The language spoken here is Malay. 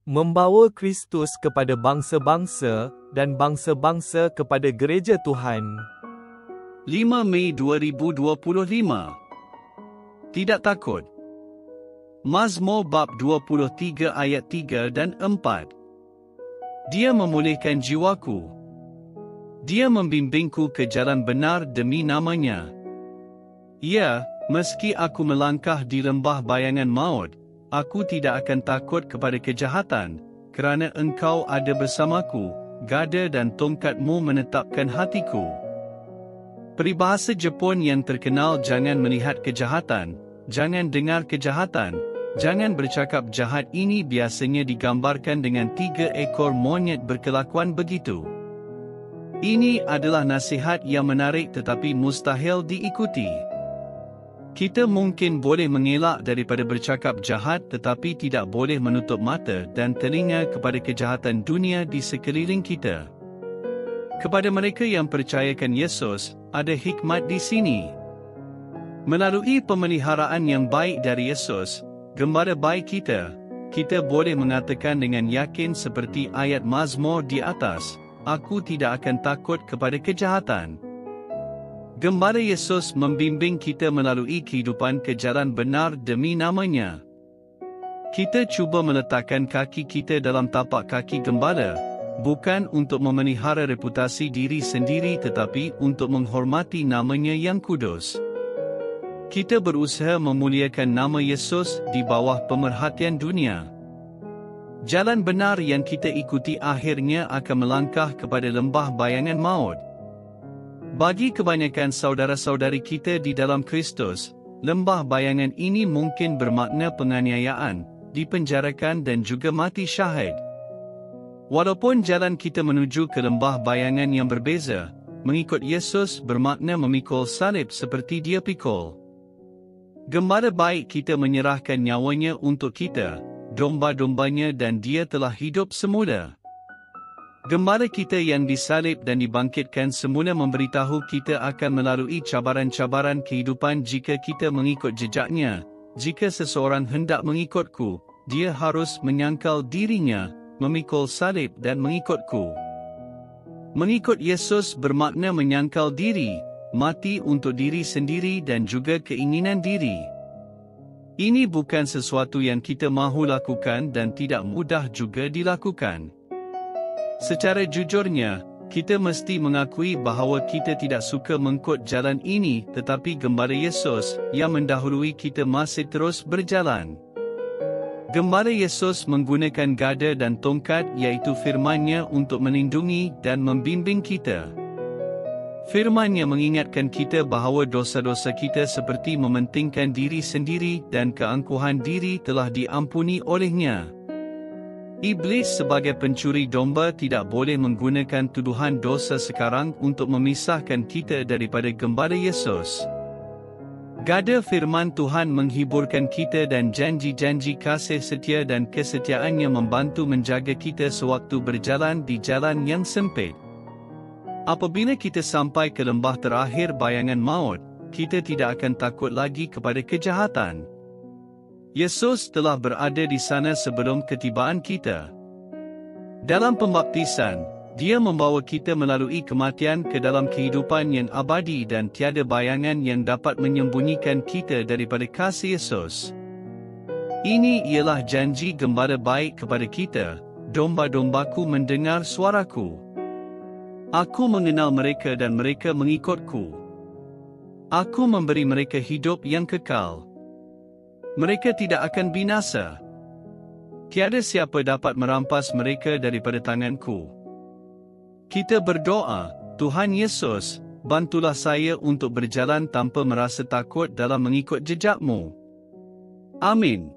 membawa Kristus kepada bangsa-bangsa dan bangsa-bangsa kepada gereja Tuhan. 5 Mei 2025. Tidak takut. Mazmur bab 23 ayat 3 dan 4. Dia memulihkan jiwaku. Dia membimbingku ke jalan benar demi namanya. Ya, meski aku melangkah di lembah bayangan maut, aku tidak akan takut kepada kejahatan, kerana Engkau ada bersamaku, gada dan tongkatmu menetapkan hatiku. Peribahasa Jepun yang terkenal, jangan melihat kejahatan, jangan dengar kejahatan, jangan bercakap jahat, ini biasanya digambarkan dengan 3 ekor monyet berkelakuan begitu. Ini adalah nasihat yang menarik tetapi mustahil diikuti. Kita mungkin boleh mengelak daripada bercakap jahat tetapi tidak boleh menutup mata dan telinga kepada kejahatan dunia di sekeliling kita. Kepada mereka yang percayakan Yesus, ada hikmat di sini. Melalui pemeliharaan yang baik dari Yesus, gembala baik kita boleh mengatakan dengan yakin seperti ayat Mazmur di atas, aku tidak akan takut kepada kejahatan. Gembala Yesus membimbing kita melalui kehidupan ke jalan benar demi namanya. Kita cuba meletakkan kaki kita dalam tapak kaki gembala, bukan untuk memelihara reputasi diri sendiri tetapi untuk menghormati namanya yang kudus. Kita berusaha memuliakan nama Yesus di bawah pemerhatian dunia. Jalan benar yang kita ikuti akhirnya akan melangkah kepada lembah bayangan maut. Bagi kebanyakan saudara-saudari kita di dalam Kristus, lembah bayangan ini mungkin bermakna penganiayaan, dipenjarakan dan juga mati syahid. Walaupun jalan kita menuju ke lembah bayangan yang berbeza, mengikut Yesus bermakna memikul salib seperti Dia pikul. Gembala baik kita menyerahkan nyawanya untuk kita, domba-dombanya, dan Dia telah hidup semula. Gembala kita yang disalib dan dibangkitkan semula memberitahu kita akan melalui cabaran-cabaran kehidupan jika kita mengikut jejaknya. Jika seseorang hendak mengikutku, dia harus menyangkal dirinya, memikul salib dan mengikutku. Mengikut Yesus bermakna menyangkal diri, mati untuk diri sendiri dan juga keinginan diri. Ini bukan sesuatu yang kita mahu lakukan dan tidak mudah juga dilakukan. Secara jujurnya, kita mesti mengakui bahawa kita tidak suka mengikut jalan ini, tetapi gembala Yesus yang mendahului kita masih terus berjalan. Gembala Yesus menggunakan gada dan tongkat, iaitu firman-Nya, untuk melindungi dan membimbing kita. Firman-Nya mengingatkan kita bahawa dosa-dosa kita seperti mementingkan diri sendiri dan keangkuhan diri telah diampuni oleh-Nya. Iblis sebagai pencuri domba tidak boleh menggunakan tuduhan dosa sekarang untuk memisahkan kita daripada gembala Yesus. Gada firman Tuhan menghiburkan kita dan janji-janji kasih setia dan kesetiaannya membantu menjaga kita sewaktu berjalan di jalan yang sempit. Apabila kita sampai ke lembah terakhir bayangan maut, kita tidak akan takut lagi kepada kejahatan. Yesus telah berada di sana sebelum ketibaan kita. Dalam pembaptisan, Dia membawa kita melalui kematian ke dalam kehidupan yang abadi dan tiada bayangan yang dapat menyembunyikan kita daripada kasih Yesus. Ini ialah janji gembala baik kepada kita, domba-dombaku mendengar suaraku. Aku mengenal mereka dan mereka mengikutku. Aku memberi mereka hidup yang kekal. Mereka tidak akan binasa. Tiada siapa dapat merampas mereka daripada tanganku. Kita berdoa, Tuhan Yesus, bantulah saya untuk berjalan tanpa merasa takut dalam mengikut jejak-Mu. Amin.